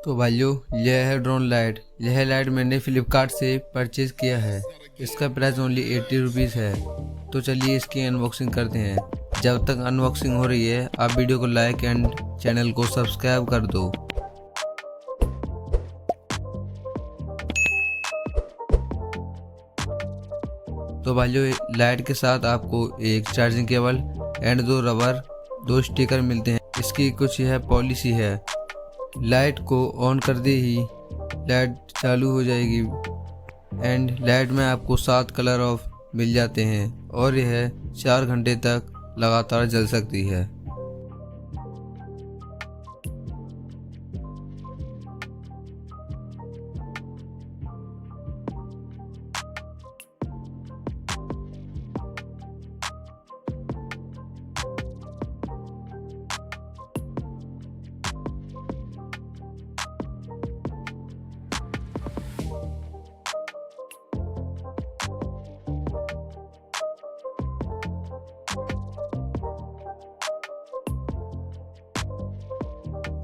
तो भाइयों, यह है ड्रोन लाइट। यह लाइट मैंने फ्लिपकार्ट से परचेज किया है। इसका प्राइस ओनली 80 रुपीज़ है। तो चलिए इसकी अनबॉक्सिंग करते हैं। जब तक अनबॉक्सिंग हो रही है आप वीडियो को लाइक एंड चैनल को सब्सक्राइब कर दो। तो भाइयों, लाइट के साथ आपको एक चार्जिंग केबल एंड दो स्टिकर मिलते हैं। इसकी कुछ यह पॉलिसी है। लाइट को ऑन कर दे ही लाइट चालू हो जाएगी एंड लाइट में आपको 7 कलर ऑफ मिल जाते हैं और यह 4 घंटे तक लगातार जल सकती है।